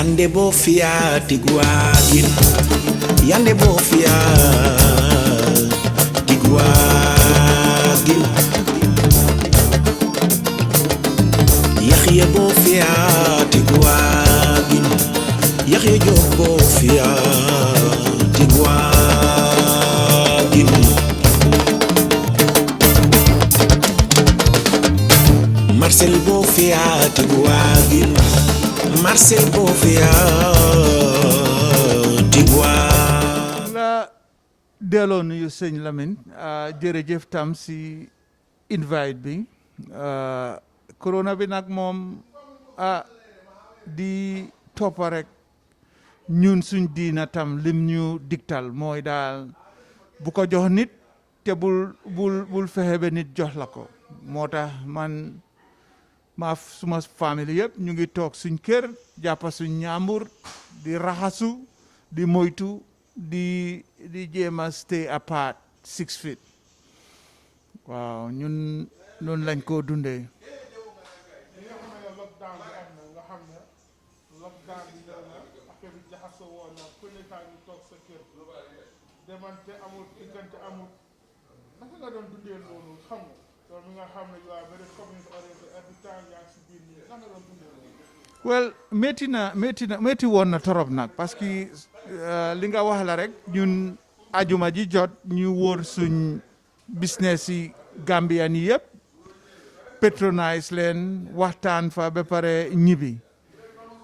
Yande bofia tiguagin. Yande bofia tiguagin. Yahya bofia tiguagin. Yahya jo bofia tiguagin. Marcel bofia tiguagin. Marcel bofia tiguagin. La delloo nuyu sëñ Lamine jërëjëf tam si invite bi corona bi nag moom di toppa rek ñun suñ diina tam lim ñu diktal mooy daal bu ko jox nit te bul fexe ba nit jox la ko moo tax man suma famille yëpp ñu ngi toog suñ kër jàppa suñ ñaambur di raxasu di moytu di jéem a stay apart 6 feet waaw ñun noonu lañ koo dundee. well métti woon na torop nag parce que li nga wax la rek ñun ajuma ji jot ñu wóor suñ business yi Gambian yi yëpp patronise leen waxtaan fa ba pare ñibbi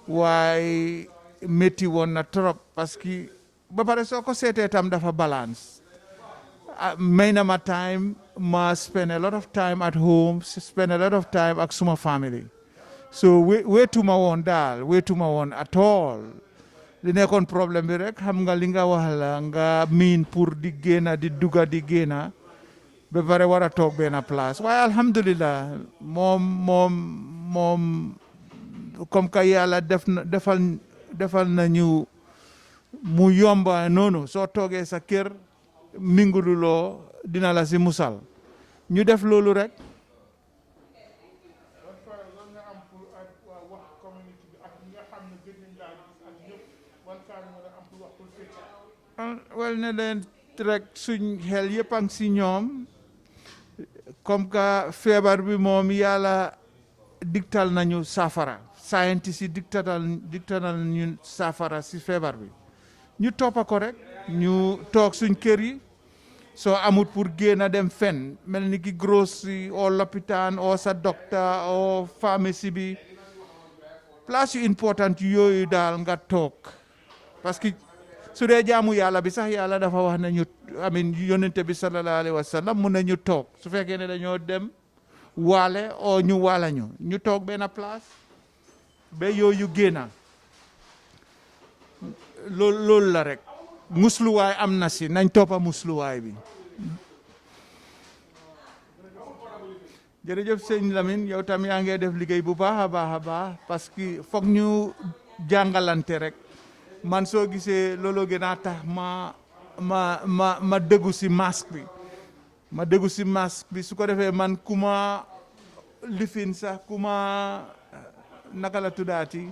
waaye métti woon na torop parce que ba pare soo ko seetee tam dafa balance may na ma time ma spend a lot of time at home spend a lot of time ak suma family so wéetuma woon daal wéetuma woon at all li nekkoon problème bi rek xam nga li nga wax la nga miin pour di génna di dugga di génna ba pare war a toog benn place waaye alhamdulillah moom comme que yàlla defal nañu mu yomba noonu soo toogee sa kër mingululoo dina la si musal ñu def loolu rek. wel ne leen rek suñ xel yëpp a ngi si ñoom comme que feebar bi moom yàlla diktal nañu saafara scientist yi diktal ñu saafara si feebar bi ñu toppa ko rek ñu toog suñ kër yi soo amut pour génn a dem fen mel ni ki grocery o lopitaan o sa docteur o pharmacie bi place yu important yooyu daal nga toog parce que su dee jaamu yàlla bi sax yàlla dafa wax ne ñu amin yonente bi sallallahu alayhi wa sallam mun na ñu toog su fekkee ne dañoo dem waale o ñu waala ñu toog benn place ba yooyu génna loolu la rek musluwaay am na si nañ toppa musluwaay bi jërëjëf sëñ Lamine yow tam yaa ngee def liggéey bu baax a baax a baax parce que foog ñu jàngalante rek man soo gisee looloo gën a tax ma déggu si masque bi su ko defee man ku ma lifin sax ku ma naka la tuddaati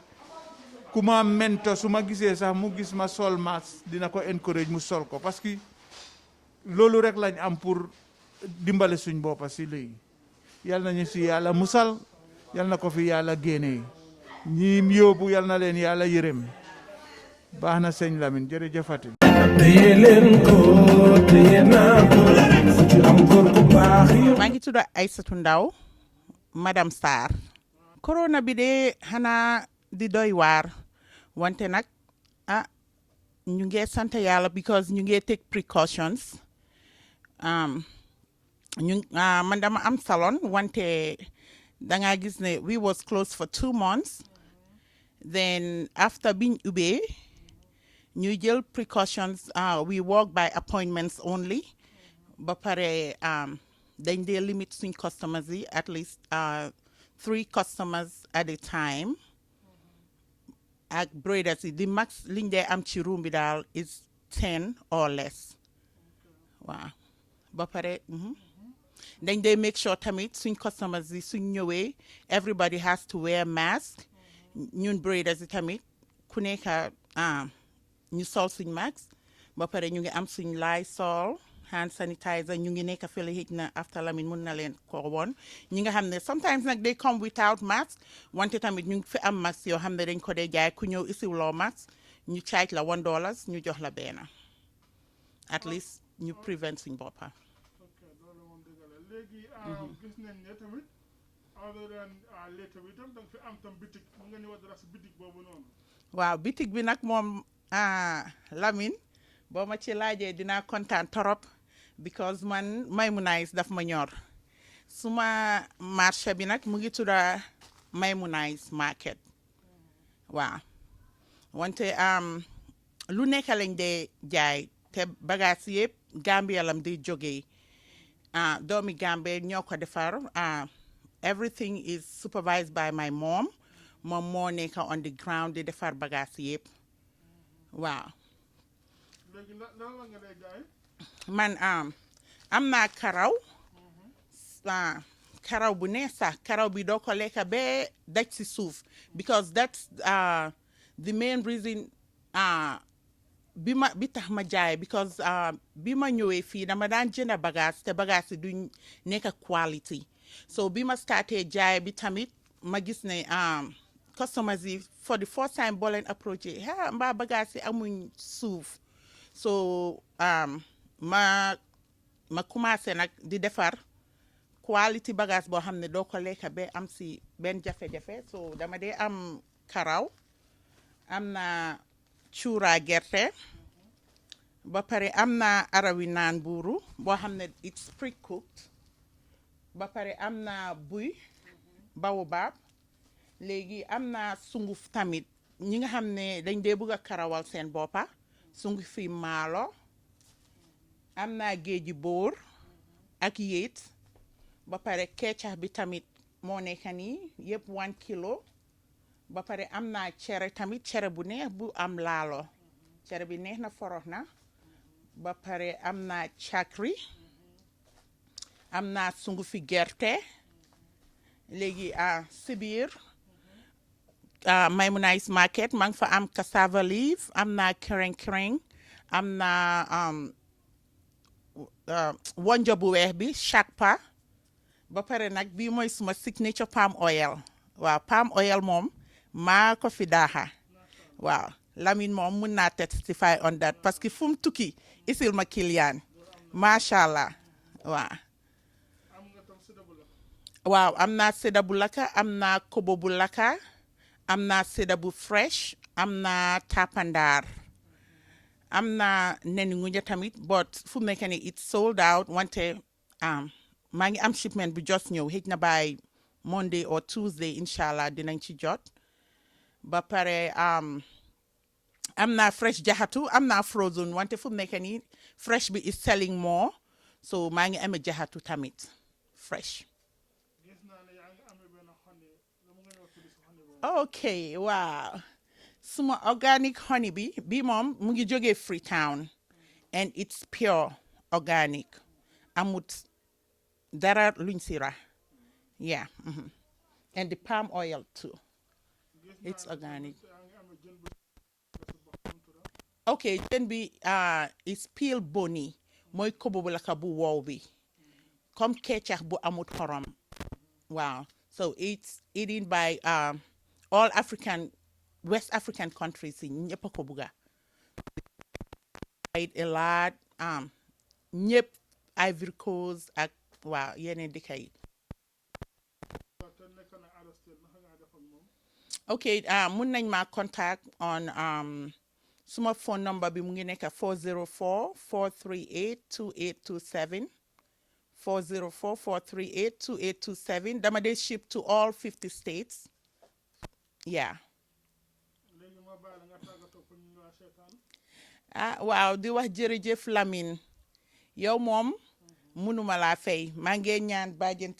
ku ma mento su ma gisee sax mu gis ma sol masque dina ko encourage mu sol ko parce que loolu rek lañ am pour dimbale suñ boppa si lii yal nañu si yàlla musal yal na ko fi yàlla génnee ñi yóbbu yal na leen yàlla yërëm baax na sëñ Lamine jërëjëfati maa ngi tudd Aïssatou Ndaw madame Sarr corona bi de xanaa di doy waar wante nag ñu ngi sant yàlla because ñu ngi take precautions man dama am salon wante danga gis ne we was closed for 2 months then after biñ ubbee ñu jël precautions we work by appointments only ba pare dañ dee limit suñ customers yi at least 3 customers at a time ak braiders yi the max liñ dee am ci room bi daal is 10 or less waaw ba pare dañ dee make sure tamit suñ customers yi suñ ñëwee everybody has to wear mask ñun braiders yi tamit ku nekk ñu sol suñ max ba pare ñu ngi am suñ Lysol hand sanitizer ñu ngi nekk fële xëj na after Lamin mun na leen ko woon ñi nga xam ne sometimes nag they come without mask wante tamit ñu ngi fi am mask yoo xam ne dañ ko dee jaay ku ñëw isiwloo mask ñu charge la $1 ñu jox la benn at least ñu prevent suñ boppa ok loolu moom dëgg la léegi gis nañ ne tamit other than later bi tam danga fi am tam bitik mu nga ni wax dara si bitik boobu noonu waaw bitig bi nag moom Lamin boo ma ci laajee dinaa kontaan torop because man Maymunayis daf ma ñor suma marché bi nag mu ngi tudda Maymunayis market waaw wante lu nekk lañ dee jaay te bagage yëpp Gambia lam di jógee doomi Gambia ñoo ko defar everything is supervised by my mom moom moo nekk on the ground di defar bagage yëpp waaw léegi lan la nga lay jaay man am naa karaw karaw bu neex sax karaw bi doo ko lekka ba daj si suuf because that's the main reason bi tax ma jaay because bi ma ñëwee fii dama daan jënd bagage te bagage yi duñ nekk quality so bi ma starté jaay bi tamit ma gis ne customers yi for the first time boo leen approché mbaa bagage yi amuñ suuf so ma commencé nag di defar quality bagage boo xam ne doo ko lekka ba am si benn jafe-jafe so dama dee am karaw am na cuura gerte ba pare am na arawi naan buuru boo xam ne it's pre-cooked ba pare am na buy baobab léegi am na sunguf tamit ñi nga xam ne dañ dee bëgg a karawal seen boppa sunguf fi maalo am na géeji boor ak yéet ba pare kecax bi tamit moo nekk nii yëpp 1 kilo ba pare am na cere tamit cere bu neex bu am laalo cere bi neex na forox na ba pare am na cakri am na sungufi gerte léegi si biir Maymunayis market maa ngi fa am cassava leaf am na kereng am na wonjo bu weex bi shakpa ba pare nag bii mooy suma signature palm oil waaw palm oil moom maa ko fi daaxa waaw Lamin moom mun naa testify on that parce que fu mu tukki isil ma client macha allah waaw waaw am naa seda bu laka am naa kobo bu laka am naa seda bu fresh am naa tapandaar am naa neni nguña tamit but fu mu nekk nii it's sold out wante maa ngi am shipment bu just ñëw xëj na by Monday or Tuesday incha allah dinañ ci jot ba pare am naa fresh jaxatu am naa frozen wante fu mu nekk nii fresh bi is selling more so maa ngi amee jaxatu tamit fresh. gis naa ne yaa ngi amee benn honey lu mu nga ñëw tudd si honey boobu ok waaw suma organic honey bi moom mu ngi jógee Freetown and it's pure organic amut dara luñ si ra yeah and the palm oil too it's organic yaa ngi amee jën bu si boppam tudd ok jën bi is peel boni mooy kobo bu laka bu wow bi comme kecax bu amut xorom waaw so it's eaten by all West African countries yi ñëpp a ko bugga a lot ñëpp Ivory Coast ak waaw yeneen dëkk yi te nekk na out of state naka ngaa def ak moom ok mun nañ ma contact on suma phone number bi mu ngi nekk 404-438-2827 404-438-2827 dama dee ship to all 50 states yeah léegi ma bàyyi la nga tàggatoo pour ñu waa seetaan waaw di wax jërëjëf Lamin yow moom munuma laa fay maa ngi ñaan Bajjen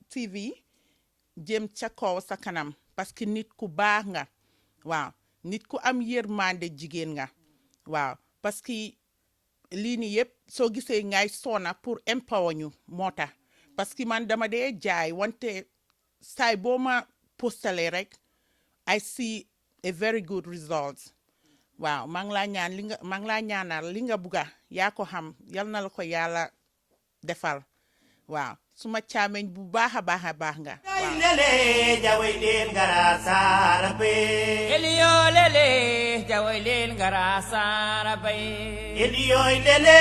TV jëm ca kaw sa kanam parce que nit ku baax nga waaw nit ku am yërmande jigéen nga waaw parce que lii nii yëpp soo gisee ngay sona pour empower ñu moo tax parce que man dama dee jaay wante saay boo ma postale rek I see a very good result. Waaw maa ngi laa ñaan maa ngi laa ñaanal li nga bugga yaa ko xam yal na la ko yàlla defal waaw suma caameñ bu baax a baax nga lele jaway leen gara sara be Eliyo lele jaway leen gara sara bay Eliyo lele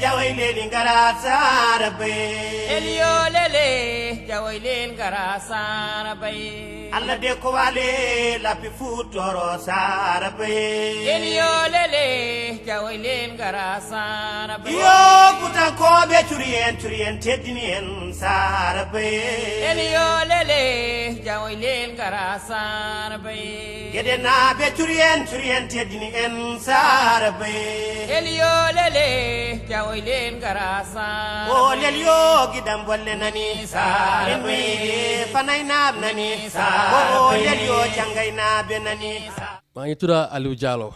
jaway leen gara sara be Eliyo lele jaway leen gara sara bay alla de ko wale la pi futoro sara be Eliyo lele jaway leen gara sara bay yo kutan ko be turien teddini en sara be Eliyo lele jaway leen gara sara bay gede na be turien teddini en sara be Eliyo lele jaway leen gara sara o lel yo gidam bolle nani sara be fanay nab nani sara o lel yo jangay na be nani maa ngi tudd Aliou Diallo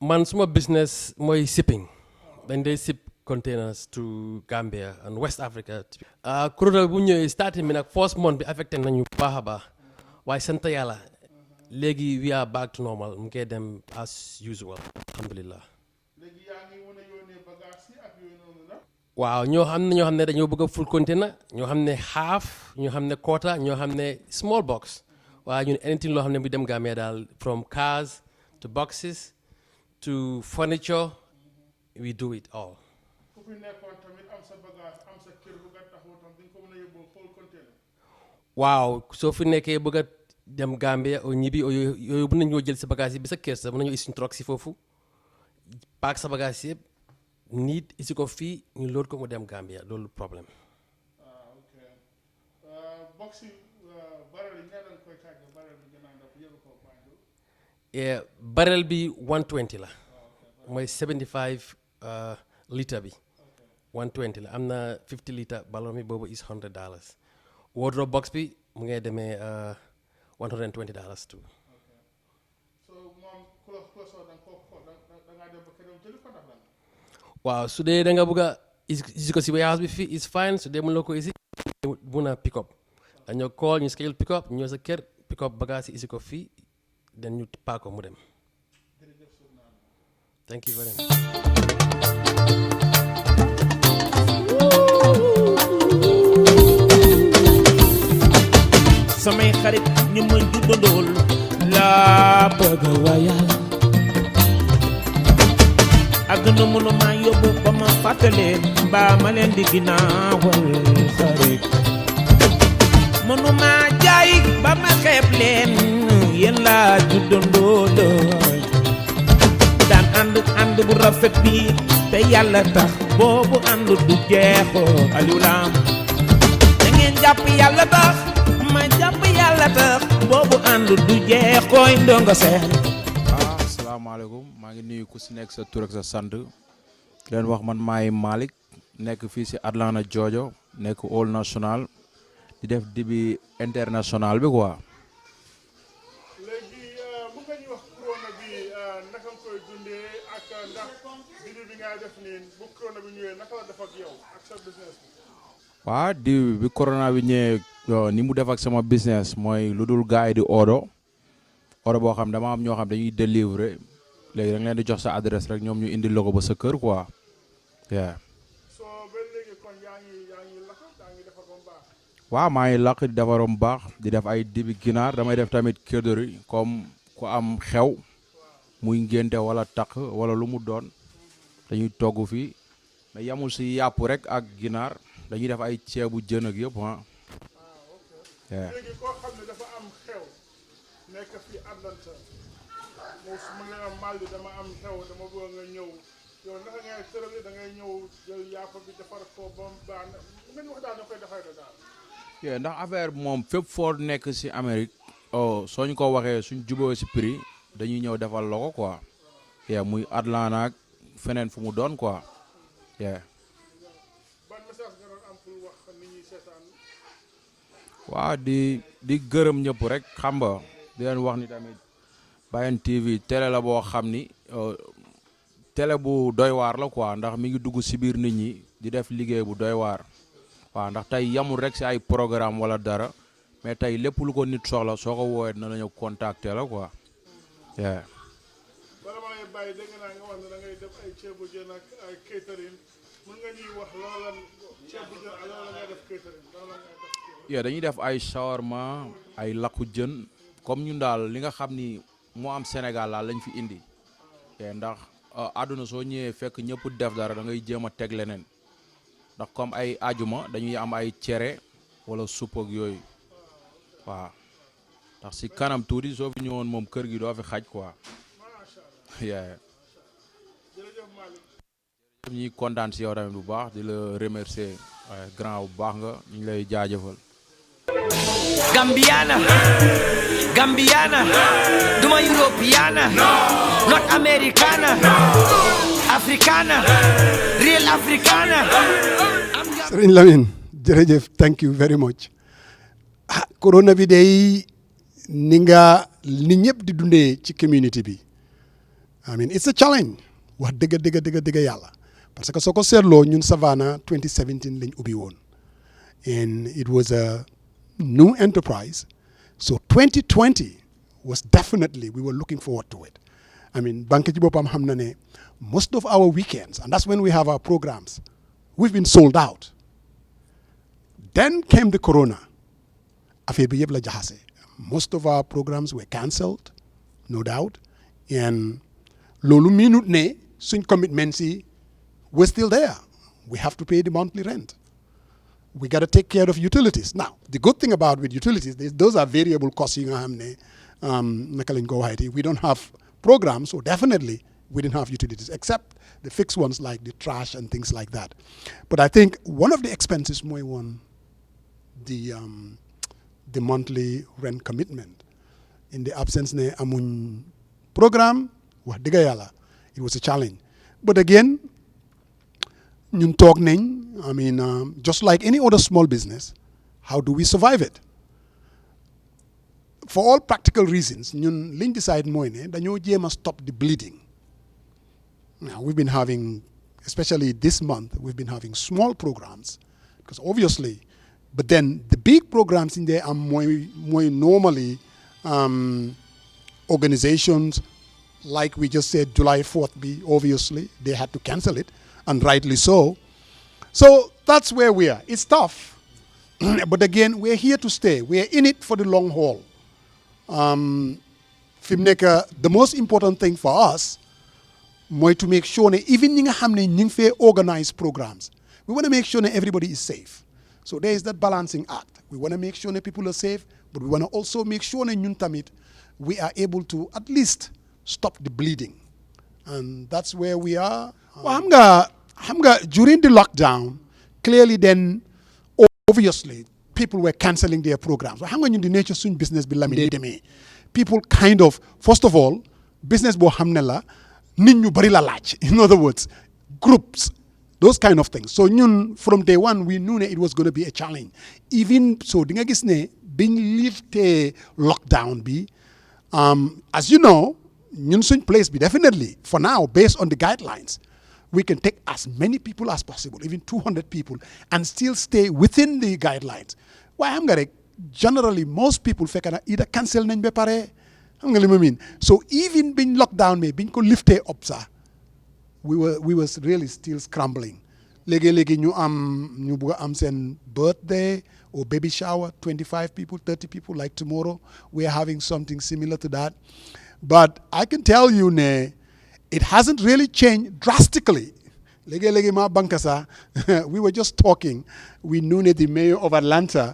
man suma business mooy shipping dañ dee ship containers to Gambia and West Africa corona bu ñëwee starting bi nag first month bi affecté nañu baax a baax waaye sant yàlla léegi we are back to normal mu ngi dem as usual alhamdulillah waaw ñoo xam ne dañoo bëgg a full container ñoo xam ne half ñoo xam ne quarter ñoo xam ne small box waaye ñun anything loo xam ne bu dem Gambia daal from cars to boxes to furniture we do it all waaw soo fi nekkee bëgg a dem Gambia o ñibbi yooyu mën nañoo jël sa bagage yi bi sa kër sa mën nañoo isi truck si foofu paak sa bagage yëpp nit isi ko fii ñu load ko mu dem Gambia loolu problème barrel bi 120 la mooy 75 litre bi 120 la am na 50 litre ballon mi boobu is $100 wardrobe box bi mu ngay demee $120 too waaw su dee da nga bëgg a isi ko si warehouse bi fii is fine su dee mën la ko isi mun a pick up dañoo call ñu schedule pick up ñëw sa kër pick up bagage yi isi ko fii den ñu paako mu dem thank you very much samay xarit ñu ma juddandool laa bëgg wayal ak nu mënu ma yóbbu ba ma fàttaleen mbaa ma leen di ginnaawal xarit mënu ma jaay ba ma xeeb leen yéen laa juddandool daan ànd bu rafet bi te yàlla tax boobu ànd du jeexoo Aliou Lam da ngeen jàpp yàlla tax ma jàpp yàlla tax boobu ànd du jeex koy ndongo seen asalaamaaleykum maa ngi nuyu ku si nekk sa tur ak sa sant leen wax man maay Malick nekk fii si Atlanta Georgia nekk all national di def dibi international bi quoi léegi mën nga ñu wax corona bi naka nga koy dundee ak ndax dibi bi nga def nii bu corona bi ñëwee naka la def ak yow ak sa business bi waaw dibi bi corona bi ñëwee ni mu def ak sama business mooy lu dul gars yi di odo boo xam dama am ñoo xam dañuy délivrer léegi da nga leen di jox sa adresse rek ñoom ñu indi la ko ba sa kër quoi yeah. so ba léegi kon yaa ngi lakk yaa ngi defar ba mu baax waaw maa ngi lakk di defar ba mu baax di def ay dibi ginaar damay def tamit kédori comme ku am xew muy ngénte wala takk wala lu mu doon dañuy togg fii mais yamul si yàpp rek ak ginaar dañuy def ay ceebu jën ak yëpp léegi koo xam ne dafa am xew nekk fii Atlanta moo su ma nee mal bi dama am xew dama bëgg nga ñëw yow naka ngay tërali da ngay ñëw jël yàpp bi defar ko ba mu baax ngeen wax daal da koy defar daal ndax affaire bi moom fépp foo nekk si Amérique soo ñu ko waxee suñ juboo si prix dañuy ñëw defal la ko quoi muy Atlanta ak feneen fu mu doon quoi ban message nga doon am pour wax nit ñi seetaan waaw di gërëm ñëpp rek xam nga di leen wax ni tamit Bayen TV télé la boo xam ni télé bu doy waar la quoi ndax mi ngi dugg si biir nit ñi di def liggéey bu doy waar waaw ndax tey yamul rek si ay programme wala dara mais tey lépp lu ko nit soxla soo ko woowee dina la ñëw contacter la quoi. bala ma lay bàyyi dégg naa nga wax ne da ngay def ay ceebu jën ak ay catering mën nga ñuy wax loola ceebu jën ak loola ngay def catering loola ngay def. dañuy def ay shawarma ay lakku jën comme ñun daal li nga xam ni moo am Sénégal daal lañ fi indi ndax àdduna soo ñëwee fekk ñëpp def dara da ngay jéem a teg leneen ndax comme ay ajuma dañuy am ay cere wala supp ak yooyu waaw ndax si kanam tuuti soo fi ñëwoon moom kër gi doo fi xaj quoi. ñuy kontaan si yow tamit bu baax di la remercier grand bu baax nga ñu ngi lay jaajëfal. Gambiana, Gambiana, duma Europeana, not Americana, Africana, real Africana. Serigne Lamine jërëjëf thank you very much. Corona bi day ni nga ni ñëpp di dundee ci community bi I mean it's a challenge wax dëgg yàlla parce que soo ko seetloo ñun Savannah 2017 lañ ubbi woon and it was a new enterprise so 2020 was definitely we were looking forward to it. I mean banque ci boppam xam na ne most of our weekends and that's when we have our programs we've been sold out. Then came the corona. Affaire bi yëpp la jaxase. Most of our programs were cancelled, no doubt. And loolu minute ne suñ commitments yi we're still there. We have to pay the monthly rent. We got to take care of utilities. Now, the good thing about with utilities, those are variable costs yi nga xam ne naka lañ ko waxeeti we don't have programs, so definitely we didn't have utilities, except the fixed ones like the trash and things like that. But I think one of the expenses mooy woon the monthly rent commitment. In the absence ne amuñ programme wax dëgg yàlla it was a challenge. But again ñun toog nañ I mean just like any other small business how do we survive it? For all practical reasons ñun liñ decide mooy ne dañoo jéem a stop the bleeding. Now we've been having, especially this month, we've been having small programs because obviously, but then the big programs in there are more normally organizations like we just said July 4th be obviously they had to cancel it and rightly so. So that's where we are. It's tough, but again we're here to stay. We're in it for the long haul. Fi mu nekk the most important thing for us mooy to make sure ne even ñi nga xam ne ñu ngi fee organize programs we want to make sure ne everybody is safe. So there is that balancing act. We want to make sure that people are safe, but we want to also make sure that ñun tamit we are able to at least stop the bleeding. And that's where we are. Well, xam nga during the lockdown, clearly then, obviously, people were cancelling their programs. Well, xam nga ñun di nature suñ business bi Lamine demee. People kind of, first of all, business boo xam ne la nit ñu bari la laaj. In other words, groups. Those kind of things. So ñun from day one we knew that it was going to be a challenge. Even so di nga gis ne biñ lifté lockdown bi as you know ñun suñ place bi definitely for now based on the guidelines we can take as many people as possible even 200 people and still stay within the guidelines. Waaye xam nga rek generally most people fekk na either cancel nañ ba pare xam nga li ma mean. So even biñ lockdown bi biñ ko lifté up sax we were really still scrambling. Léegi ñu bëgg am seen birthday or baby shower, 25 people, 30 people, like tomorrow. We are having something similar to that. But I can tell you, ne, it hasn't really changed drastically. Léegi ma banka sa, we were just talking. We knew that the mayor of Atlanta,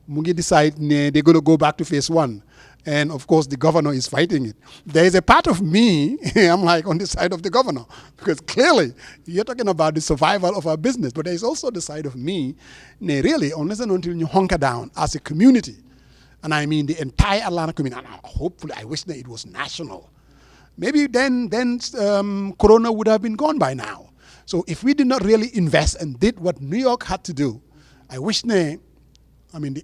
mu ngi decide ne they're going to go back to phase 1. And of course, the governor is fighting it. There is a part of me, I'm like on the side of the governor, because clearly you're talking about the survival of our business, but there is also the side of me, really, unless and until you hunker down as a community, and I mean the entire Atlanta community, and hopefully I wish that it was national. Maybe then Corona would have been gone by now. So if we did not really invest and did what New York had to do, I wish the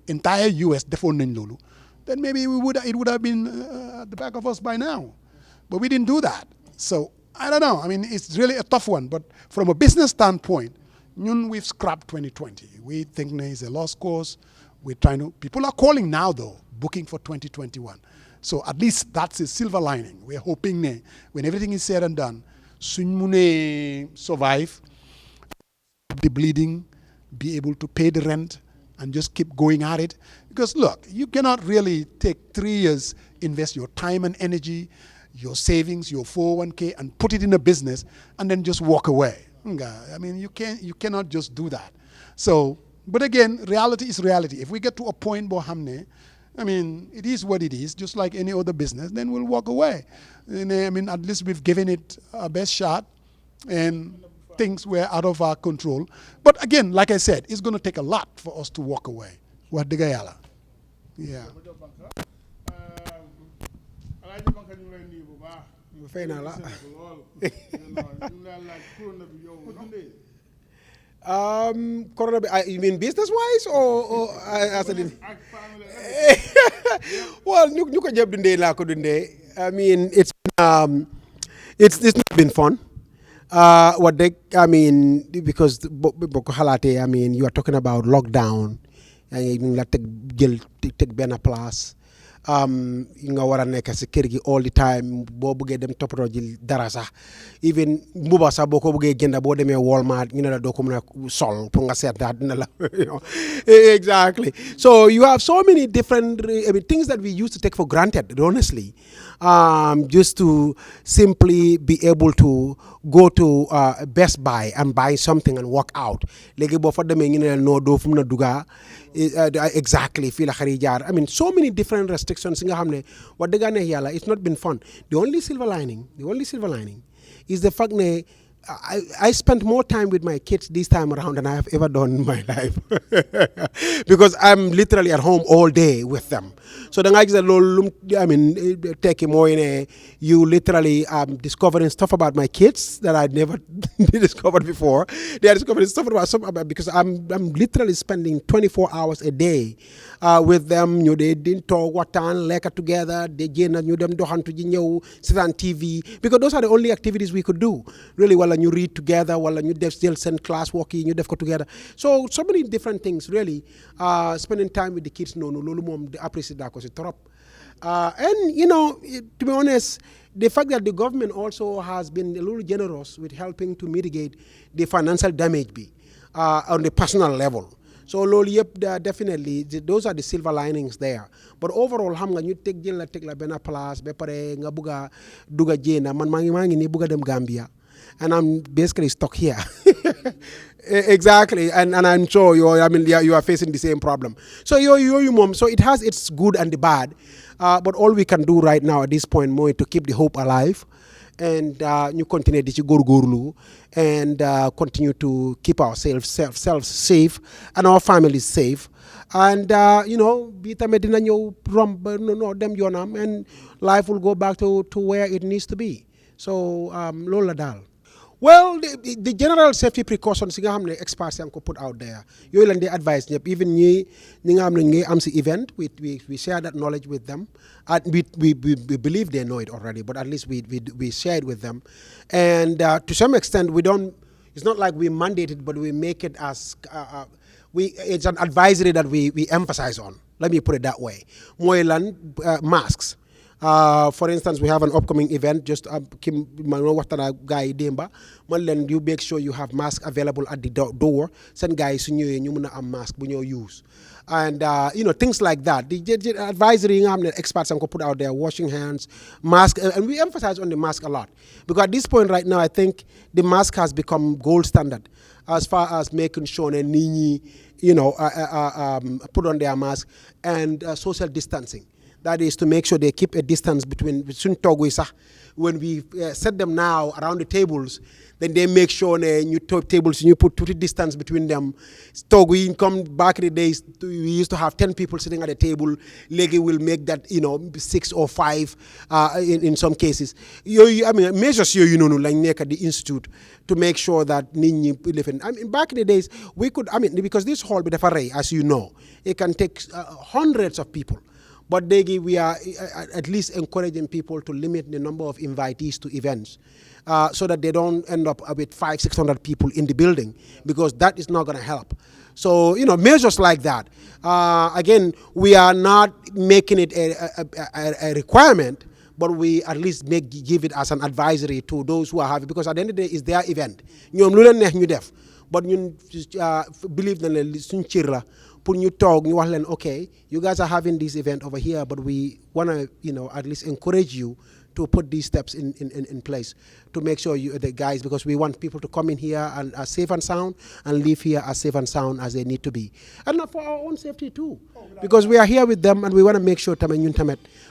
entire US defoon nañ loolu, then maybe it would have been at the back of us by now. But we didn't do that. So I don't know. I mean, it's really a tough one. But from a business standpoint, we've scrapped 2020. We think it's a lost cause. We're trying to, people are calling now though, booking for 2021. So at least that's a silver lining. We're hoping when everything is said and done, suñ mune survive the bleeding, be able to pay the rent, and just keep going at it. Because look, you cannot really take 3 years, invest your time and energy, your savings, your 401k, and put it in a business, and then just walk away. I mean, you cannot just do that. So, but again, reality is reality. If we get to a point, Bohamne, I mean, it is what it is, just like any other business, then we'll walk away. And, I mean, at least we've given it our best shot, and things were out of our control. But again, like I said, it's going to take a lot for us to walk away. What the gayala? Yeah. Corona, you mean business wise or as a well, ñu ko jëb dundee laa ko dundee. I mean, it's not been fun. What they, I mean, because boko halate, I mean, you are talking about lockdown. You la take benn place. Nga war a nekk si kër gi all the time boo bëggee dem toppatoo ji dara sax even mbuba sax boo ko bëggee jënd boo demee Walmart ñu ne la doo ko mën a sol pour nga seet daal dina la exactly. So you have so many different things that we used to take for granted, honestly, just to simply be able to go to Best Buy and buy something and walk out. Léegi boo fa demee ñu ne la noo doo fu mën a duga exactly fii la xari jaar. I mean, so many different restrictions nga xam ne wax dëgg yàlla it's not been fun. The only silver lining is the fact that I spent more time with my kids this time around than I have ever done in my life because I'm literally at home all day with them. So the guys take more in you literally discovering stuff about my kids that I'd never discovered before. They are discovering stuff about because I'm literally spending 24 hours a day with them. They didn't talk what time, like together. They knew them sit on TV because those are the only activities we could do. Really, while you read together, while you still send class walking, you go together. So many different things. Really, spending time with the kids. No, mom appreciate that because it's top. And to be honest, the fact that the government also has been a little generous with helping to mitigate the financial damage on the personal level. So definitely those are the silver linings there. But overall, you take la bena place, be pare nga buga duga jena man mangi ni buga dem Gambia, and I'm basically stuck here. Exactly, and I'm sure you are facing the same problem. So you mom. So it has its good and the bad, but all we can do right now at this point more to keep the hope alive. And you continue to go and continue to keep ourselves safe and our families safe. And and life will go back to where it needs to be. So Lola Dal. Well, the general safety precautions experts put out there. You will advise even event we share that knowledge with them. We believe they know it already, but at least we share it with them. And to some extent, it's not like we mandate it, but we make it as it's an advisory that we emphasize on. Let me put it that way. Masks. For instance, we have an upcoming event. Just you make sure you have masks available at the door. Send guys a mask use. And things like that. The advisory experts put out there, washing hands, mask, and we emphasize on the mask a lot because at this point right now, I think the mask has become gold standard as far as making sure that put on their mask and social distancing. That is to make sure they keep a distance between when we set them now around the tables, then they make sure you tables you put 2 distance between them. We come back in the days we used to have 10 people sitting at a table. Legi will make that 6 or 5 in some cases. Measures like at the institute to make sure that back in the days we could because this hall with the array, as you know, it can take hundreds of people. But we are at least encouraging people to limit the number of invitees to events, so that they don't end up with 500-600 people in the building, because that is not going to help. So, measures like that. Again, we are not making it a requirement, but we at least give it as an advisory to those who are having, because at the end of the day, it's their event. ñoom lu leen neex ñu def, but ñun believe na leen suñ cër la pour ñu toog ñu wax leen, okay, you guys are having this event over here, but we want to, at least encourage you to put these steps in place to make sure the guys, because we want people to come in here and are safe and sound and leave here as safe and sound as they need to be. And for our own safety too, because we are here with them and we want to make sure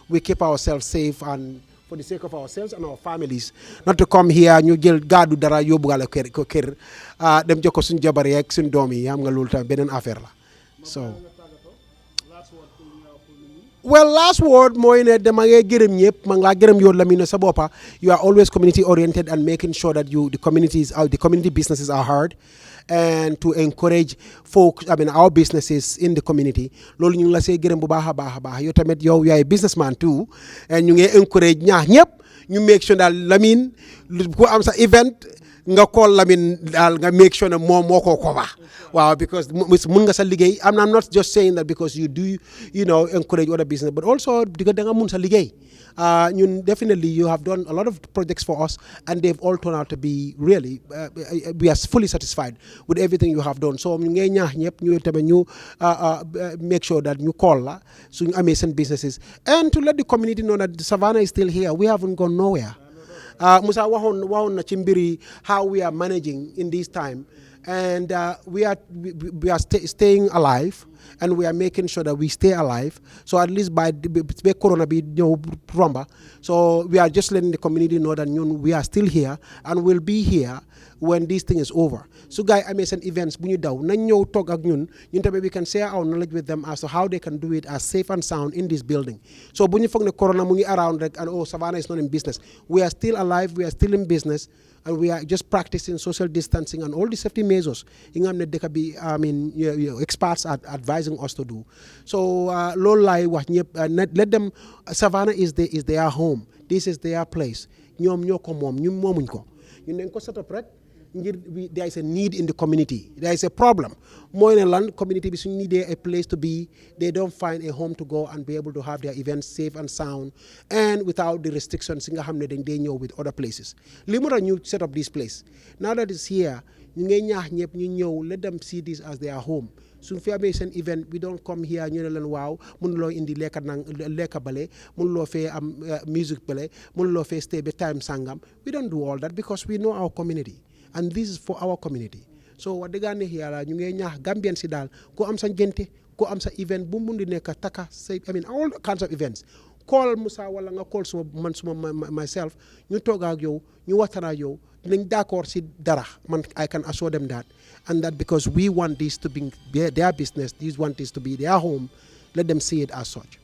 we keep ourselves safe, and for the sake of ourselves and our families, not to come here ñu jël gaadu dara yóbbuwaale ko kër dem jox ko suñ jabar yeeg suñ doom yi, xam nga loolu tamit beneen affaire la. So well, last word mooy ne dama ngay gërëm ñëpp, ma ngi laa gërëm yow Lamine sa boppa. You are always community oriented and making sure that the community businesses are heard, and to encourage folks, our businesses in the community. Loolu ñu ngi la see gërëm bu baax a baax a baax. Yow tamit yow yaay businessman too, and ñu ngi encourage ñaax ñëpp ñu make sure daal Lamine ku am sa event nga call Lamine daal nga make sure ne moom moo ko cover. Wow, because mun nga sa liggéey. I'm not just saying that because you do, encourage other business, but also because da nga mun sa liggéey. Definitely you have done a lot of projects for us, and they've all turned out to be really, we are fully satisfied with everything you have done. So ñu ngay ñaax ñëpp ñu tamit ñu make sure that ñu call la suñu amee seen businesses, and to let the community know that Savannah is still here. We haven't gone nowhere. Musa waxoon na ci mbiri how we are managing in this time. And we are staying alive, and we are making sure that we stay alive. So at least by Corona be rumba. So we are just letting the community know that we are still here and will be here when this thing is over. So guys, I may send events bu ñu daw nañ ñëw toog ak ñun tamit we can share our knowledge with them as to how they can do it as safe and sound in this building. So bu ñu foog ne Corona mu ngi around rek and Savannah is not in business. We are still alive, we are still in business. And we are just practicing social distancing and all the safety measures experts are advising us to do. So loolu laay wax ñëpp let them, Savannah is their home. This is their place. ñoom ñoo ko moom ñun moomuñ ko. ñun dañ ko set up rek ngir there is a need in the community. There is a problem. Mooy ne lan community bi suñ needee a place to be, they don't find a home to go and be able to have their events safe and sound and without the restrictions nga xam ne dañ dee ñëw with other places. Li mu tax ñu set up this place. Now that it's here, ñu ngay ñaax ñëpp ñu ñëw, let them see this as their home. Suñ fi amee seen event, we don't come here ñu ne leen waaw mënuloo indi lekka bale, mënuloo fee am music bale, mënuloo fee stay ba time sangam. We don't do all that because we know our community. And this is for our community. So what they got here, ñu ngi ñaax Gambian si daal ku am sa ngénte, ku am sa event bu mu di nekk taka say, all kinds of events. Call Musa wala nga call myself, ñu toog ak yow, ñu waxtaan ak yow, dinañ d'accord si dara. I can assure them that. And that because we want this to be their business, these want this to be their home, let them see it as such.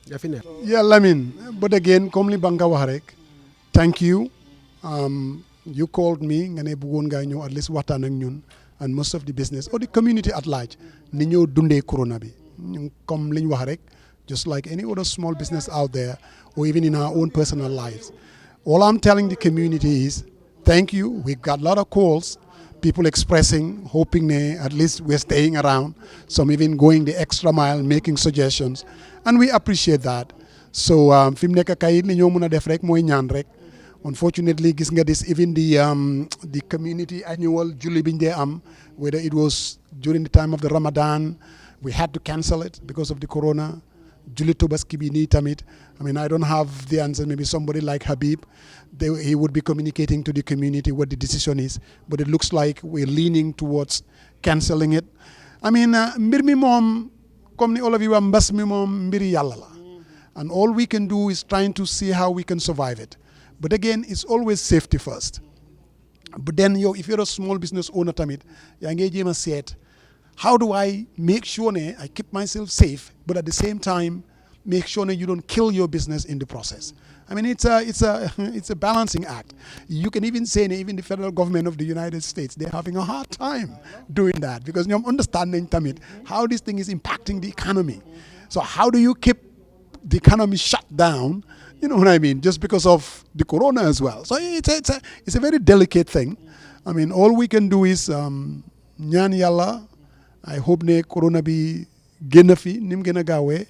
Definitely. Yeah, Lamine. But again, comme li Banga wax rek, thank you. You called me nga ne bëggoon nga ñëw at least waxtaan ak ñun and most of the business or the community at large ni ñëw dundee corona bi comme li ñu wax rek, just like any other small business out there or even in our own personal lives. All I'm telling the community is thank you. We've got a lot of calls, people expressing, hoping at least we're staying around, some even going the extra mile, making suggestions, and we appreciate that. So fi mu nekk kay li ñoo mën a def rek mooy ñaan rek. Unfortunately, gis nga this, even the community annual julli biñ dee am, whether it was during the time of the Ramadan, we had to cancel it because of the corona. Julli Tobaski bi nii tamit, I don't have the answer. Maybe somebody like Habib, he would be communicating to the community what the decision is, but it looks like we're leaning towards cancelling it. Mbir mi moom, comme ni olof yi wax, mbas mi moom mbiri Yàlla la. And all we can do is trying to see how we can survive it. But again, it's always safety first. But then if you're a small business owner tamit, yaa ngi jéem a seet, how do I make sure I keep myself safe, but at the same time make sure you don't kill your business in the process. It's a balancing act. You can even say even the federal government of the United States, they're having a hard time doing that because you're understanding tamit how this thing is impacting the economy. So how do you keep the economy shut down. You know what I mean? Just because of the corona as well. So it's a very delicate thing. I mean, all we can do is ñaan yàlla. I hope ne corona bi génn fi ni mu gën a gaawee.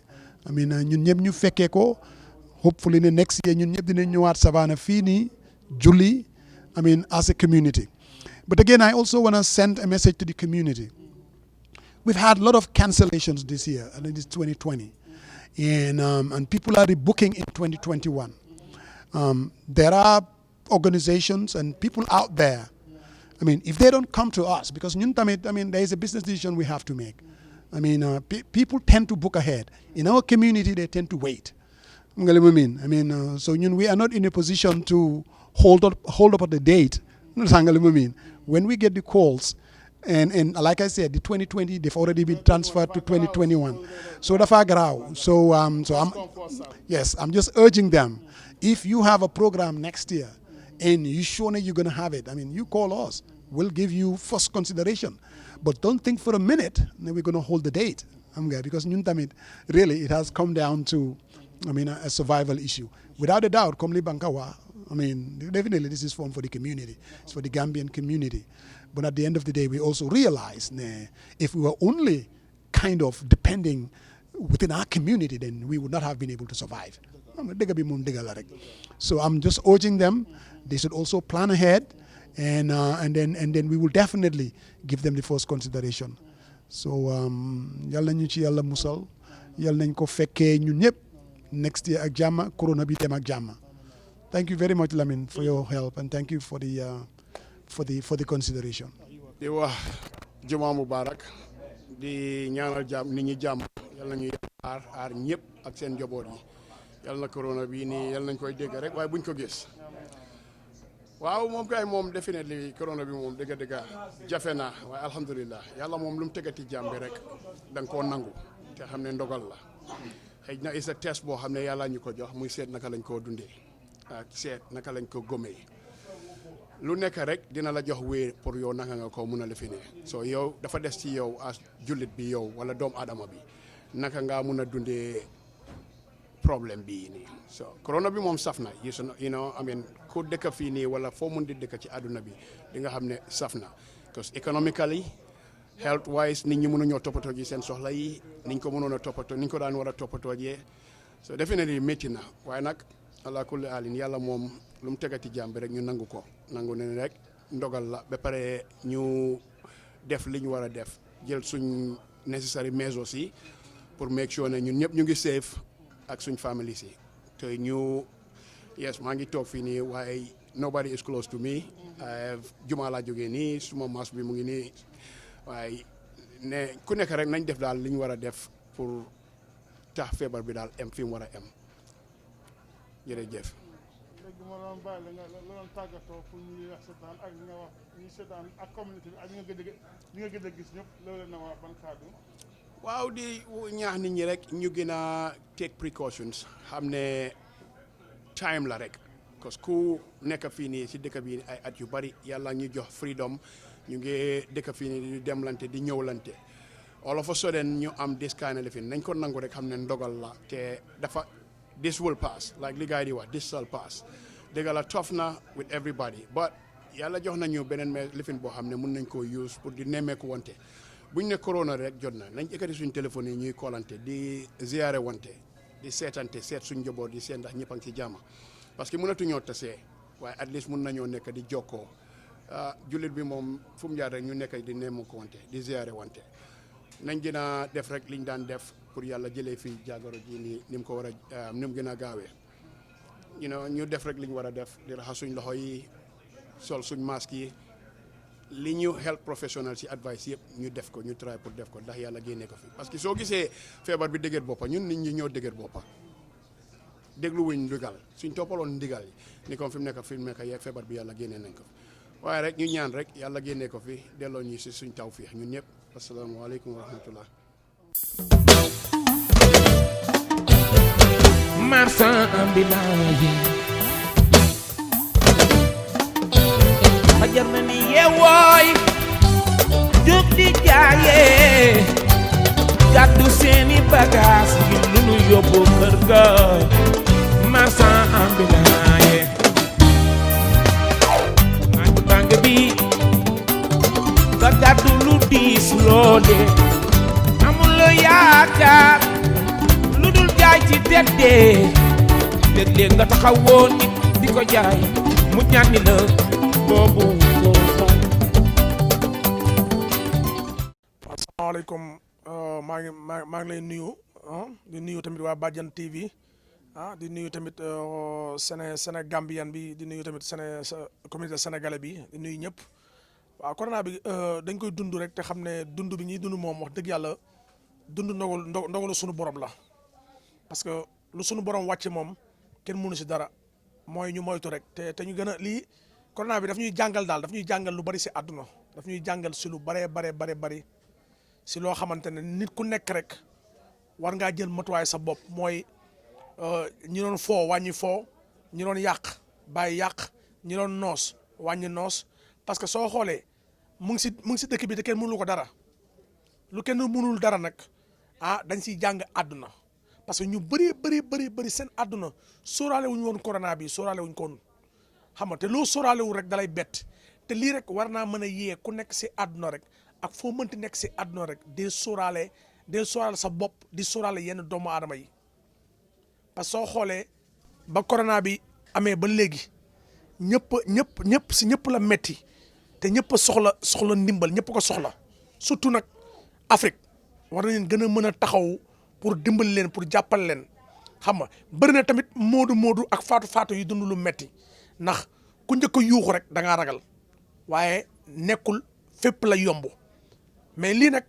I mean ñun ñëpp ñu fekkee ko. Hopefully ne next year ñun ñëpp dinañ ñëwaat Savannah fii nii julli. I mean, as a community. But again, I also want to send a message to the community. We've had a lot of cancellations this year, and it is 2020. And people are rebooking in 2021. There are organizations and people out there. I mean, if they don't come to us, because there is a business decision we have to make. I mean, people tend to book ahead. In our community, they tend to wait. So we are not in a position to hold up at the date. When we get the calls, and like I said, the 2020 they've already been transferred to 2021. So I'm just urging them. If you have a program next year and you sure you're going to have it, I mean, you call us. We'll give you first consideration. But don't think for a minute that we're going to hold the date. Because really it has come down to, a survival issue. Without a doubt, Komli Bankawa, definitely this is for the community. It's for the Gambian community. But at the end of the day, we also realize if we were only kind of depending within our community, then we would not have been able to survive. So I'm just urging them, they should also plan ahead, and then we will definitely give them the first consideration. So yalla ñu ci yalla musal, yalla nañ ko fekkee ñun ñëpp next year ak jàmm, corona bi dem ak jàmm. Thank you very much, Lamin, for your help, and thank you for the consideration. Di wax Juma Mubarak di ñaanal jàmm nit ñi jàmm yal nañu aar ñëpp ak seen njaboot yi yal na corona bii nii yal nañ koy dégg rek waaye buñ ko gis. waaw moom kay moom definitely corona bi moom dëgg jafe na waaye alhamdulilah yàlla moom lu mu tegati jàmm bi rek da nga koo nangu te xam ne ndogal la xëy na is a test boo xam ne yàlla ñu ko jox muy seet naka lañ koo dundee ak seet naka lañ ko gomee lu nekk rek dina la jox wéer pour yow naka nga ko mun a lifinee so yow dafa des ci yow as jullit bi yow wala doomu aadama bi naka nga mun a dundee problème bii nii so corona bi moom saf na ku dëkk fii nii wala foo mun di dëkk ci àdduna bi di nga xam ne saf na because economically health wise nit ñi mënuñoo toppatoo ji seen soxla yi niñ ko mënoon a toppatoo niñ ko daan war a toppatoo jee so definitely métti na waaye nag ala kulli alin yàlla moom lu mu tegati jàmm bi rek ñu nangu ne rek ndogal la ba pare ñu def li ñu war a def jël suñ necessary measures yi pour make sure ne ñun ñëpp ñu ngi safe ak suñ family si te yes maa ngi toog fii nii waaye nobody is close to me juma laa jógee nii suma mas bi mu ngi nii waaye ne ku nekk rek nañ def daal li ñu war a def pour tax feebar bi daal em fi mu war a em jërëjëf. léegi ma doon bàyyi la doon tàggatoo pour ñuy wax seetaan ak nga wax ñi seetaan ak communauté bi ak ñi nga gëj a gis ñëpp loolu na wax ban kàddu. waaw di ñaax nit ñi rek ñu gën a take precautions xam ne time la rek parce que ku nekk fii nii si dëkk bi ay at yu bari yàlla ñu jox freedom ñu ngi dëkk fii nii di demlante di ñëwlante all of a sudden ñu am this kind of living nañ ko nangu rek xam ne ndogal la te dafa this will pass like li gars yi di wax this shall pass dëgg la tough na with everybody but yàlla jox nañu beneen lifin boo xam ne mun nañ koo use pour di nemmeeku wante buñ ne corona rek jot na nañ ekkati suñ téléphone yi ñuy koolante di ziare wante di seetante seet suñ njaboot di seet ndax ñëpp a ngi ci jàmm parce que mënatuñoo tasee waaye at least mun nañoo nekk di jokkoo jullit bi moom fu mu jaar rek ñu nekk di nemmeeku wante di ziare wante nañ gën a def rek liñ daan def pour yàlla jëlee fii jàngoro ji ni mu ko war a ni mu gën a gaawee ñu def rek liñ war a def di raxas suñ loxo yi sol suñ masque yi li ñu health professional si advice yëpp ñu def ko ñu try pour def ko ndax yàlla génne ko fi parce que soo gisee feebar bi dëgër boppa ñun nit ñi ñoo dëgër boppa déglu wuñ ndigal suñ toppaloon ndigal yi ni comme fi mu nekk feebar bi yàlla génne nañ ko waaye rek ñu ñaan rek yàlla génne ko fi delloo ñu si suñ tawfiix ñun ñëpp asalaamaaleykum wa rahmatullah marchand ambulant yi fajar na ni yeewooy jóg di jaayee gàddu seeni bagaas yi lu nu yóbbu kër ga ak dee léeg-léeg nga taxawoo nit di ko jaay mu ñànni la boobu doo xaar. asalaamaaleykum maa ngi lay nuyu di nuyu tamit waa Badiane TV di nuyu tamit Sénégambian bi di nuyu tamit communauté sénégalais bi di nuyu ñëpp waaw corona bi dañ koy dund rek te xam ne dund bi ñuy dund moom wax dëgg yàlla dund ndogalu sunu borom la parce que lu sunu borom wàcce moom kenn mënu si dara mooy ñu moytu rek te ñu gën a lii corona bi daf ñuy jàngal daal daf ñuy jàngal lu bari si àdduna daf ñuy jàngal si lu bari si loo xamante ne nit ku nekk rek war ngaa jël matuwaay sa bopp mooy ñi doon foo wàññi foo ñi doon yàq bàyyi yàq ñi doon noos wàññi noos parce que soo xoolee mu ngi si dëkk bi te kenn mënul ko dara lu kenn mënul dara nag dañ siy jàng àdduna parce que ñu bëri seen àdduna sóoraale wuñu woon corona bi sóoraale wuñ ko woon xam nga te loo sóoraale wu rek dalay bett te lii rek war naa mën a yee ku nekk si àdduna rek ak foo mënti nekk si àdduna rek dee sóoraale sa bopp di sóoraale yenn doomu aadama yi parce que soo xoolee ba corona bi amee ba léegi ñëpp la metti te ñëpp a soxla ndimbal ñëpp ko soxla surtout nag Afrique war nañ leen gën a mën a taxaw pour dimbali leen pour jàppal leen xam nga bëri na tamit moodu ak faatu yi dund lu metti ndax ku njëkk a yuuxu rek da ngaa ragal waaye nekkul fépp la yomb mais lii nag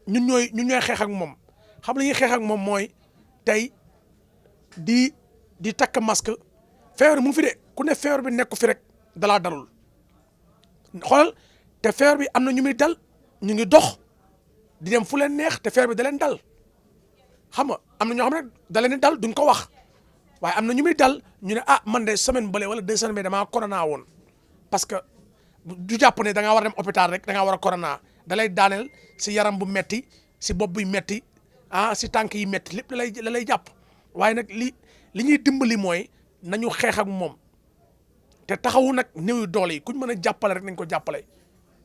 ñun ñooy xeex ak moom xam la ñuy xeex ak moom mooy tey di takk masque feebar mu fi de ku ne feebar bi nekku fi rek dalaa dalul xoolal te feebar bi am na ñu muy dal ñu ngi dox di dem fu leen neex te feebar bi da leen dal xam nga am na ñoo xam ne da leen dal duñ ko wax waaye am na ñu muy dal ñu ne man de semaine bële wala 2 semaines damaa corona woon parce que du jàpp ne da ngaa war a dem hôpital rek da ngaa war a corona da lay daaneel si yaram bu metti si bopp buy metti si tànk yi metti lépp la lay jàpp waaye nag li ñuy dimbali mooy nañu xeex ak moom te taxawu nag néew yu doole yi kuñ mën a jàppale rek nañ ko jàppale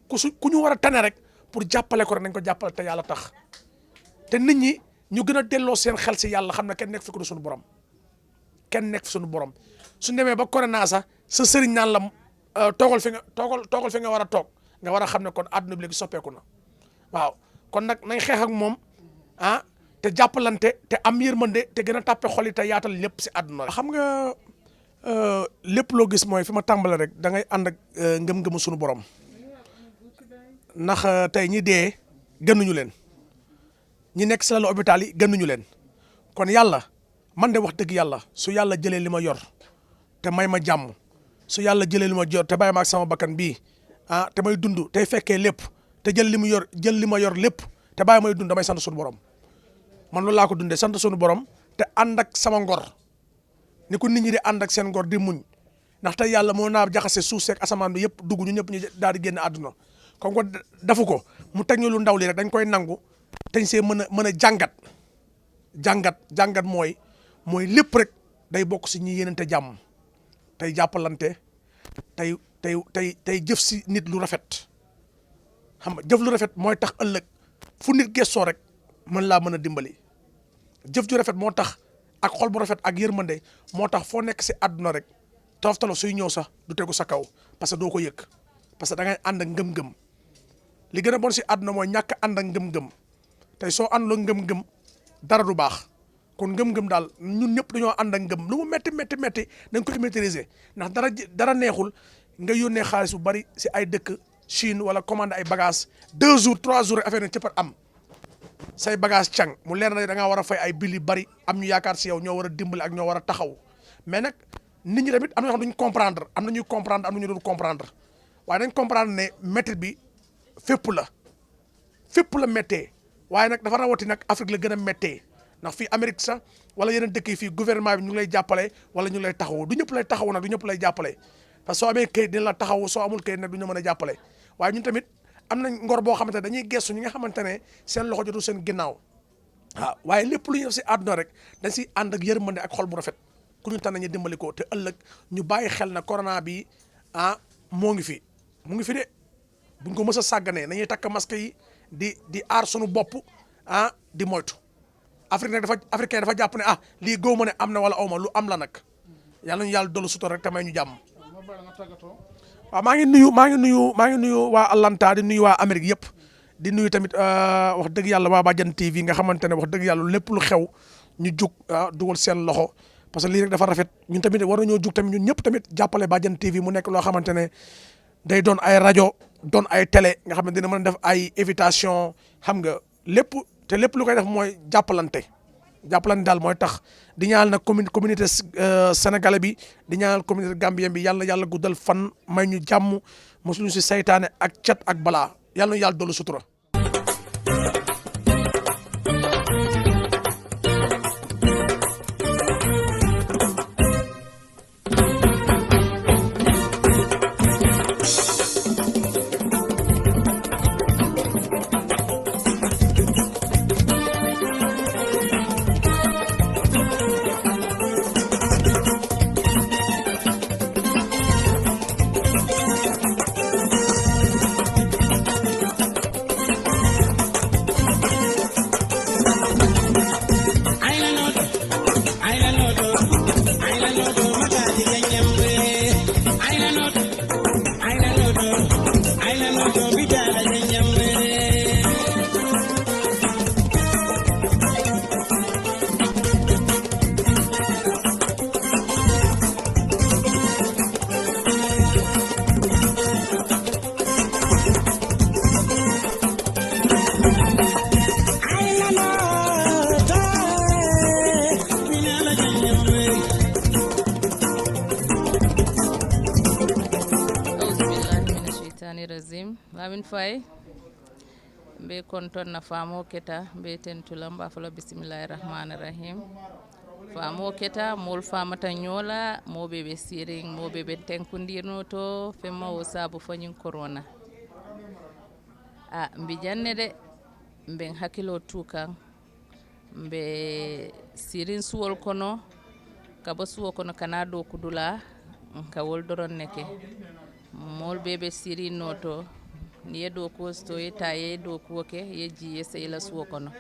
ku ñu war a tane rek pour jàppale ko rek nañ ko jàppale te yàlla tax te nit ñi ñu gën a delloo seen xel si yàlla xam ne kenn nekk fi ko du suñu borom kenn nekk fi suñu borom suñ demee ba corona sax sa sëriñ naan la toogal fi nga war a toog nga war a xam ne kon àdduna bi léegi soppeeku na waaw kon nag nañ xeex ak moom te jàppalante te am yërmande te gën a tàppe xol yi te yaatal lépp si àdduna xam nga lépp loo gis mooy fi ma tàmbale rek da ngay ànd ak ngëm-ngëmu suñu borom ndax tey ñi dee gënuñu leen ñi nekk si lalu hôpital yi gënuñu leen kon yàlla man de wax dëgg yàlla su yàlla jëlee li ma yor te may ma jàmm su yàlla jëlee li ma yor te bàyyi ma ak sama bakkan bii te may dund tey fekkee lépp te jël li ma yor lépp te bàyyi may dund damay sant suñu borom man loolu laa ko dundee sant suñu borom te ànd ak sama ngor ni ko nit ñi di ànd ak seen ngor di muñ ndax tey yàlla moo naa jaxase suuf seeg asamaan bi yëpp dugg ñu ñëpp ñu daal di génn àdduna comme ko dafu ko mu teg ñu lu ndaw li rek dañ koy nangu teñ see mën a jàngat mooy lépp rek day bokk si ñi yéenante jàmm tey jàppalante tey jëf si nit lu rafet xam nga jëf lu rafet mooy tax ëllëg fu nit gëstoo rek mën laa mën a dimbali jëf ju rafet moo tax ak xol bu rafet ak yërmande moo tax foo nekk si àdduna rek tolof suy ñëw sax du tegu sa kaw parce que doo ko yëg parce que da ngay ànd ak ngëm-ngëm li gën a bon si àdduna mooy ñàkk ànd ak ngëm-ngëm tey soo ànduloo ngëm-ngëm dara du baax kon ngëm-ngëm daal ñun ñëpp dañoo ànd ak ngëm lu mu métti dañ koy maîtriser ndax dara neexul nga yónnee xaalis bu bari si ay dëkk Chine wala commande ay bagages 2 jours 3 jours affaire yi cëppat am say bagage càng mu leer na da ngaa war a fay ay bil yu bari am ñu yaakaar si yow ñoo war a dimbali ak ñoo war a taxaw mais nag nit ñi tamit am na ñoo xam duñ comprendre am na ñuy comprendre am na ñu dul comprendre waaye dañ comprendre ne métti bi fépp la méttee waaye nag dafa rawati nag Afrique la gën a méttee ndax fii Amérique sax wala yeneen dëkk yi fii gouvernement bi ñu ngi lay jàppale wala ñu ngi lay taxawu du ñëpp lay taxawu nag du ñëpp lay jàppale parce que soo amee kayit dina la taxawu soo amul kayit nag du ñu mën a jàppale waaye ñun tamit am nañ ngor boo xamante ne dañuy gestu ñi nga xamante ne seen loxo jotul seen ginnaaw waaye lépp lu ñu def si àdduna rek dañ si ànd ak yërmande ak xol bu rafet ku ñu tànn ñu dimbali ko te ëllëg ñu bàyyi xel na corona bi mu ngi fi de buñ ko mës a sàgganee nañuy takk masque yi di aar sunu bopp di moytu Afrique nag africain dafa jàpp ne lii góob ma ne am na wala aw ma lu am la nag yàlla ñu yàlla dolli sutura rek te may ñu jàmm. waaw maa ngi nuyu waa Atlanta di nuyu waa Amérique yëpp di nuyu tamit wax dëgg yàlla waa Badiane TV nga xamante ne wax dëgg yàlla lépp lu xew ñu jug dugal seen loxo parce que lii rek dafa rafet ñun tamit war nañoo jug tamit ñun ñëpp tamit jàppale Badiane TV mu nekk loo xamante ne day doon ay rajo doon ay télé nga xam ne dina mën a def ay invitation xam nga lépp te lépp lu koy def mooy jàppalante daal mooy tax di ñaanal nag communauté sénégalais bi di ñaanal communauté gambien bi yàlla guddal fan may ñu jàmm mosuñu si saytaane ak cat ak balaa yàlla na yàlla dolli sutura. Lamin Faye mbe konton na famo keta mbe tentula mbafala bismillahir rahmanir rahim famo keta mol famata nyola mobe be siring mobe be tenkundirno to femma o sabu fanyin corona mbi janne de mbe hakilo tukan mbe sirin suwol kono kaba suwo kono kana do kudula ka wol doron neke mol bebe sirin noto ni ye do ko sto ye ta ye do ko ke ye ji ye sey la suwo kono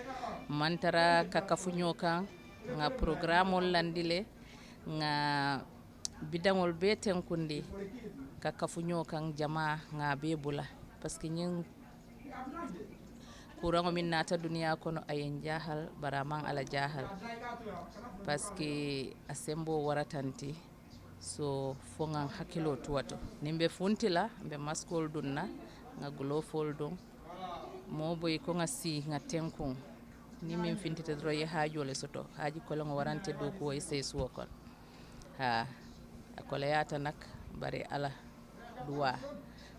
mantara kakafunyo kan nga programme landile nga bidangol be tenkundi kakafunyo kan jama nga be bula parce que nyin kurango min nata duniya kono ayen jahal baraman ala jahal parce que asembo waratanti so fongan hakilo tuwato nimbe funtila mbe maskol dunna nga glofol dum mo boy ko nga si nga tenkun ni min fintita dro ye haajole soto haaji ko la warante do ko way sey suwo kon ko la yata nak bari ala duwa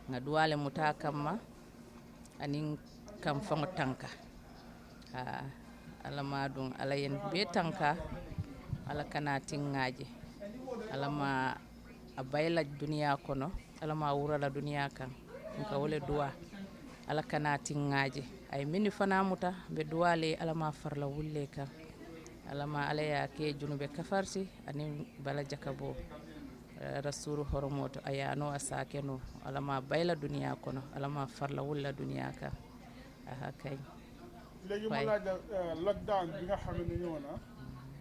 nga duwale mutakamma anin kam fango tanka ala madum ala yen be tanka ala kana tingaje ala ma abayla duniya kono ala ma wurala duniya kan ka wole duwa ala kana tingaje ay mini fana muta be duwale ala ma farla wulle kan ala ma ala ya ke junube kafarti anin bala jakabo rasulu horomoto ayano asake no ala ma bayla duniya kono ala ma farla wulla duniya kan kay léegi ma laaj lockdown bi nga xam ne ñëw na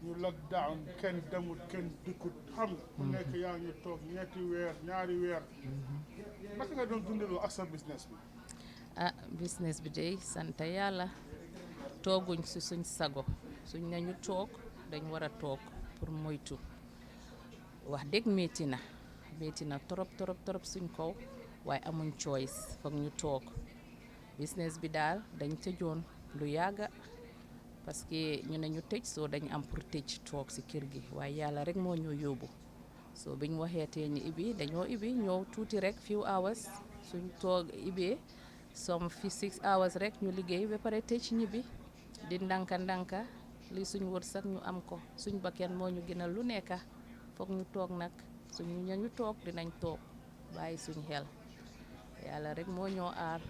ñu lockdown kenn demut kenn dikkut xam nga ku nekk yaa ngi toog ñetti weer ñaari weer naka nga doon dundaloo ak sa business bi business bi day sant yàlla tooguñ si suñ sago suñ nañu toog dañ war a toog pour moytu wax dëgg métti na trop suñ kaw waaye amuñ choice foog ñu toog business bi daal dañ tëjoon lu yàgga parce que ñu ne ñu tëj soo dañ am pour tëj toog si kër gi waaye yàlla rek moo ñoo yóbbu soo biñ waxeetee ñu ibi dañoo ibi ñëw tuuti rek few hours suñ toog ibee som fi 6 hours rek ñu liggéey ba pare tëj ñibbi di ndanka li suñ wërsëg ñu am ko suñ bakken moo ñu gënal lu nekka foog ñu toog nag suñu ñañu toog dinañ toog bàyyi suñ xel yàlla rek moo ñoo aar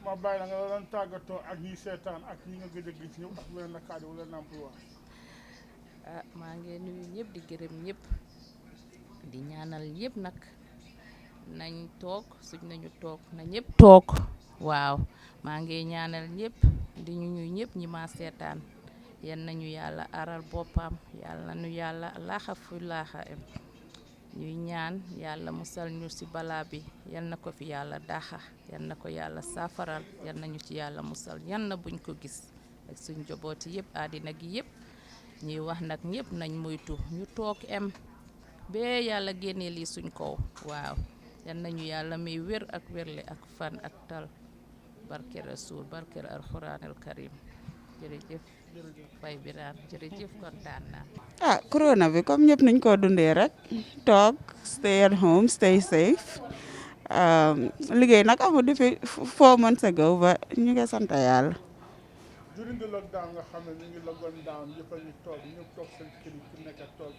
ma bàyyi la nga doon tàggatoo ak ñi seetaan ak ñi nga gëj a gis ñëpp ak leen nakaadi wala nampuwa maa ngi nuyu ñëpp di gërëm ñëpp di ñaanal ñëpp nag nañ toog suñ nañu toog na ñëpp toog waaw maa ngi ñaanal ñëpp di ñu ñuy ñëpp ñi ma seetaan yal nañu yàlla aral boppam yàlla nañu yàlla laaxa fu laaxa em ñuy ñaan yàlla musal ñu ci balaa bi yal na ko fi yàlla daxa yal na ko yàlla saafaral yal nañu ci yàlla musal yal na buñ ko gis ak suñ jobooti yëpp àddina gi yëpp ñuy wax nag ñëpp nañ moytu ñu toog em bee yàlla génnee lii suñ kaw waaw yal nañu yàlla may wér ak wérle ak fan ak tal barke Rasuul barke alxuraanal karim jërëjëf Fay Biraan jërëjëf kontaan naa corona bi comme ñëpp nuñ ko dundee rek toog stay at home stay safe liggéey nag amul depuis 4 months ago ba ñu ngi sant yàlla. during the lockdown nga xam ne ñu ngi lockdown down yëpp a ngi toog ñëpp toog seen kër yi ku nekk toog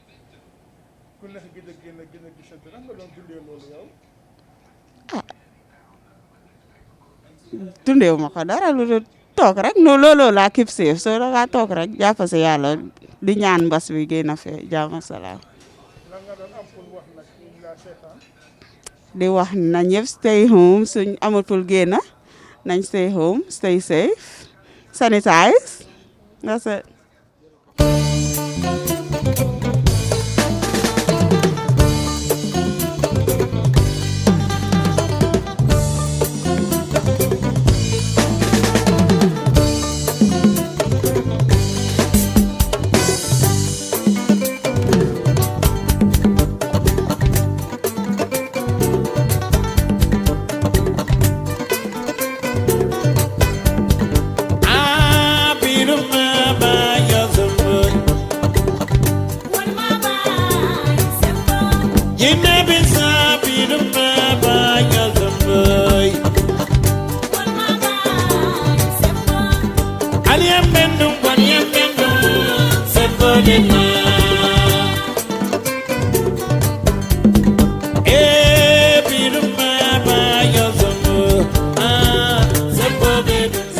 ku nekk gën a gisante nan nga doon dundee loolu yow. dundeewu ma ko dara lu dul toog rek looloo laa keep safe soo da ngaa toog rek jàpp si yàlla di ñaan mbas bi génn fee jàmm ak salaam. lan nga doon am pour wax nag ñu laa seetaan. di wax na ñëpp stay home suñ amul pour génn nañ stay home stay safe sanitize that's it.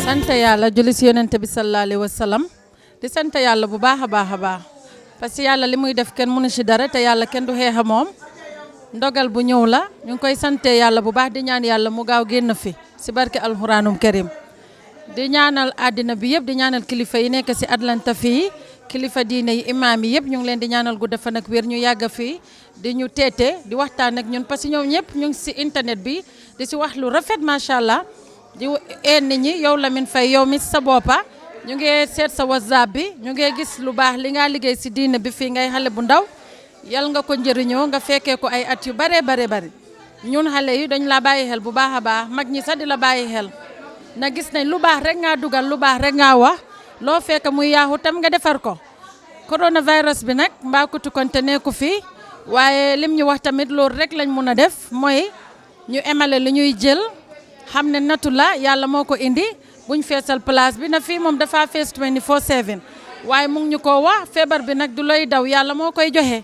sant yàlla julli si yonent bi sallallahu alayhi wa sallam di sant yàlla bu baax a baax parce que yàlla li muy def kenn mënu ci dara te yàlla kenn du xeexa moom ndogal bu ñëw la ñu ngi koy sante yàlla bu baax di ñaan yàlla mu gaaw génn fi si barke alxuraanum karim di ñaanal àddina bi yëpp di ñaanal kilifa yi nekk si Atlanta fii kilifa diine yi imaam yi yëpp ñu ngi leen di ñaanal gudda fan ak wér ñu yàgg fii di ñu teete di waxtaan ak ñun parce que ñoom ñëpp ñu ngi si internet bi di si wax lu rafet macha allah di nit ñi yow Lamine Faye yow mi sa boppa ñu ngi seet sa whatsapp bi ñu ngi gis lu baax li nga liggéey si diine bi fii ngay xale bu ndaw yal nga ko njëriñoo nga fekkee ko ay at yu bare ñun xale yi dañ la bàyyi xel bu baax a baax mag ñi sax di la bàyyi xel na gis nañ lu baax rek ngaa dugal lu baax rek ngaa wax loo fekk muy yaaxu tam nga defar ko coronavirus bi nag mbaakutu konte nekku fii waaye lim ñu wax tamit loolu rek lañ mun a def mooy ñu emale li ñuy jël xam ne natu la yàlla moo ko indi buñ feesal place bi na fii moom dafa fees 24/7 waaye mu ngi ñu ko wax feebar bi nag du lay daw yàlla moo koy joxe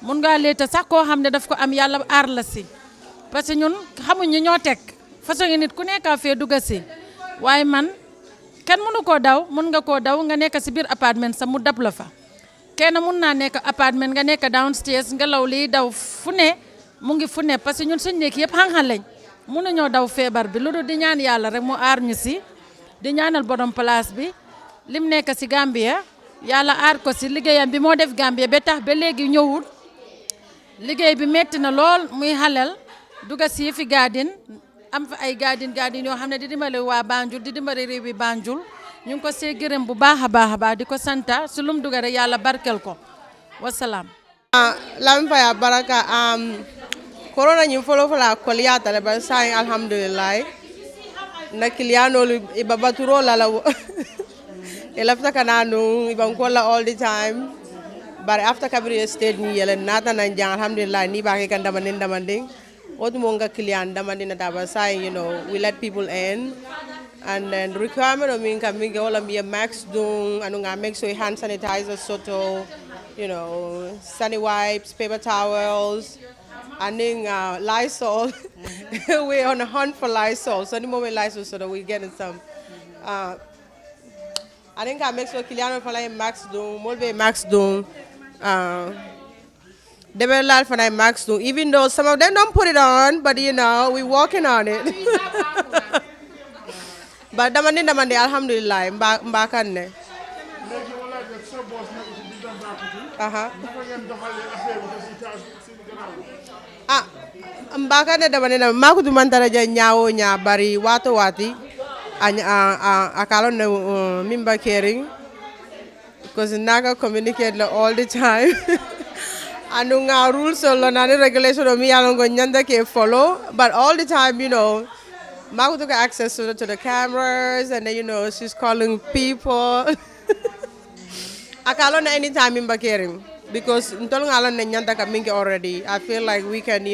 mun ngaa leeta sax koo xam ne daf ko am yàlla aar la si parce que ñun xamuñ ñoo teg façon yi nit ku nekk fee dugga si waaye man kenn mënu koo daw mun nga koo daw nga nekk si biir appartement sa mu dab la fa kenn mun naa nekk appartement nga nekk downstairs ngelaw liy daw fu ne mu ngi fu ne parce que ñun suñ nekk yëpp xam-xam lañ mënuñoo daw feebar bi lu dul di ñaan yàlla rek mu aar ñu si di ñaanal borom place bi lim nekk si Gambia yàlla aar ko si liggéeyam bi moo def Gambia ba tax ba léegi ñëwul liggéey bi metti na lool muy xalel duga si fi gaadin am fa ay gaadin yoo xam ne di dimbale waa Banjul di dimbale réew bi Banjul ñu ngi ko see gërëm bu baax a baax di ko santa su lum duga rek yàlla barkel ko wasalaam Lamine Faye baraka corona ñi folo la koliyata le ba sai alhamdulillah na kilianolu ibabaturo la elafta kananu ibankola all the time but after kabri state ni yele nata na jang alhamdulillah ni ba ke kan damanding otumo nga kilian damandina daba sai we let people in and then requirement of minka minga wala mi max dung anu nga make so hand sanitizer soto sunny wipes paper towels and then Lysol. We're on a hunt for Lysol. So any moment Lysol, so that we're getting some. I think I make sure Kiliano for like Max Doom, Molbe Max Doom. They were lot for like Max Doom, even though some of them don't put it on, but we're working on it. ba dama ni alhamdulillah mbaakan ne léegi wala rek sa boss nekk ci biir Baakutu aha naka ngeen doxalee affaire bi ci gannaaw ah mbaakan ne dama ni makutu mantara ja ñaawo ñaa bari wato wati akalon ne mimba caring because naga communicate all the time anu nga rules so nani regulation o mi yalon go nyanda ke follow but all the time Makutu got access to the cameras and then she's calling people akalon anytime in Bakerim because ntolong alon ne nyanda ka mingi already I feel like we can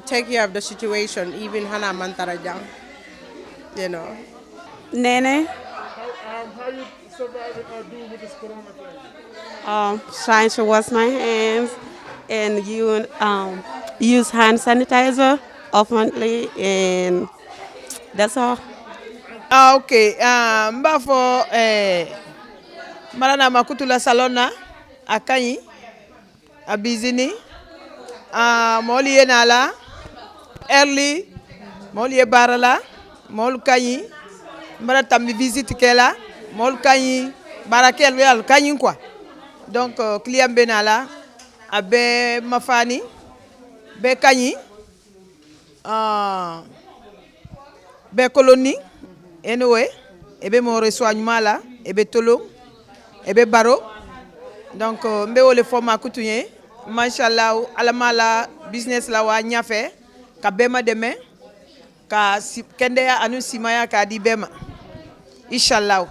take care of the situation even hana mantaraja Nene how you surviving or do with this corona thing trying to wash my hands and use hand sanitizer oftenly, and that's all. Okay. Mbafo marana makutula salona akanyi abizini moli yenala early moli barala mol kanyi mbara tammi visite kela mol kanyi barakel wel kanyi quoi. Donc, client benala, abe mafani, be kanyi, be koloni, anyway, ebe mo resoignement la, ebe tolo, ebe baro. Donc, mbe ole forma kutunye, mashallah, alamala business la wa nyafe, ka bema deme, ka kende ya anu simaya ka di bema. Inshallah.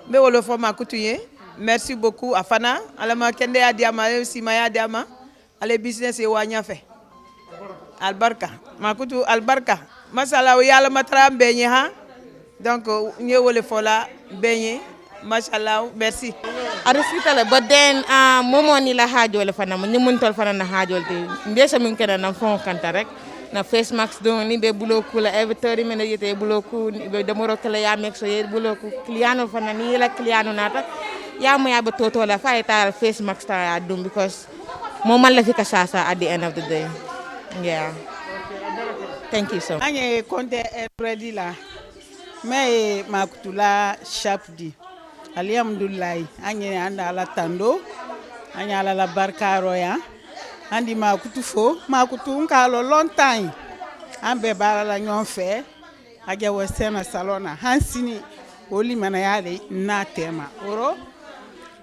Mbe ole forma kutunye. Merci beaucoup afana alama kende adiama simaya adiama ale business e wanya fe albarka makutu albarka masala yalla matra benye ha donc ñewole fola benye mashallah merci arisitale but then momo ni la hajole fana ni muntol fana na hajole te ndesa min kana na fon kanta rek na face mask do ni be buloku la every 30 minutes yete buloku be demoro kala ya mexo ye buloku cliano fana ni la cliano nata ya mo ya be toto la fa eta face mask ta dum because mo man la fika sasa at the end of the day. Yeah. Thank you so much. Anye konte ready la. Me makutula sharpdi. Alhamdulillah. Anye anda ala tando. Anye ala la barkaro ya. Andi makutu fo. Makutu nkalo long time. Ambe bara la nyon fe. Aja western salona. Hansini oli mana yale na tema. Oro.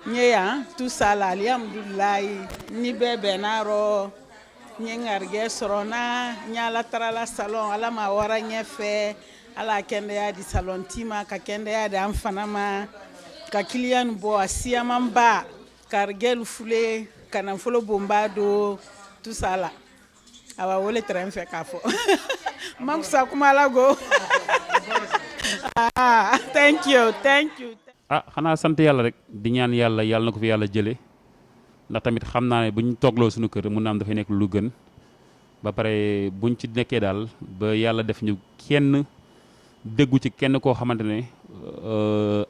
Nyeya tout ça la alhamdulillah ni bebe naro nyengarge sorona nyala tarala salon ala ma wara nyefe ala kende ya di salon tima ka kende ya da amfanama ka client bo asiama mba kargel fule kana fulo bombado tout ça la awa wole train fe ka fo mam sa kuma lago thank you xanaa sant yàlla rek di ñaan yàlla na ko fi yàlla jële ndax tamit xam naa ne buñ toogloo suñu kër mun na am dafay nekk lu gën ba pare buñ ci nekkee daal ba yàlla def ñu kenn déggu ci kenn koo xamante ne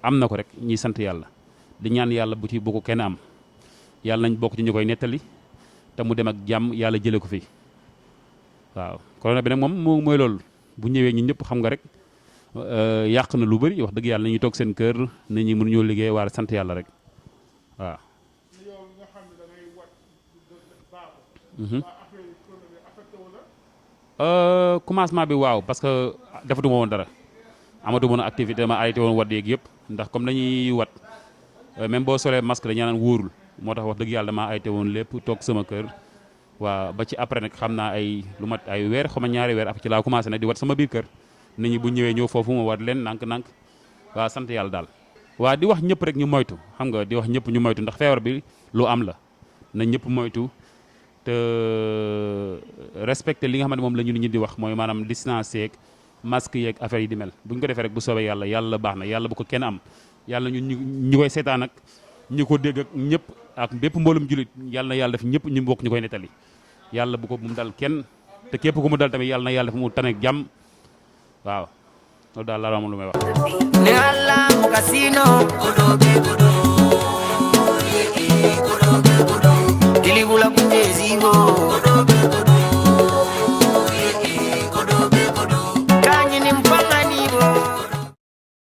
am na ko rek ñuy sant yàlla di ñaan yàlla bu ko kenn am yàlla nañ bokk ci ñu koy nettali te mu dem ak jàmm yàlla jële ko fi waaw corona bi nag moom mooy loolu bu ñëwee ñun ñëpp xam nga rek yàq na lu bëri wax dëgg yàlla nañu toog seen kër nit ñi mënuñoo liggéey waaye sant yàlla rek waaw. Commencement bi waaw parce que defatuma woon dara amatuma woon activité dama arrêté woon wat yeeg yëpp ndax comme dañuy wat même boo solee masque dañu naan wóorul moo tax wax dëgg yàlla dama arrêté woon lépp toog sama kër waaw ba ci après nag xam naa ay lu mat ay weer xaw ma ñaari weer après ci laa commencé nag di wat sama biir kër. nit ñi bu ñëwee ñëw foofu ma war leen nank-nank waa sant yàlla daal waa di wax ñëpp rek ñu moytu xam nga di wax ñëpp ñu moytu ndax feebar bi lu am la na ñëpp moytu te respecté li nga xamante moom la ñu nit ñi di wax mooy maanaam distance yeeg masque yeeg affaire yi di mel bu ñu ko defee rek bu soobee yàlla baax na yàlla bu ko kenn am yàlla ñu koy seetaan ak ñu ko dégg ak ñëpp ak bépp mboolum julit yàlla na yàlla def ñëpp ñu bokk ñu koy nettali yàlla bu ko mu dal kenn te képp ku mu dal tamit yàlla na yàlla def mu tane ak jàmm waaw loolu daal la amul lu may wax.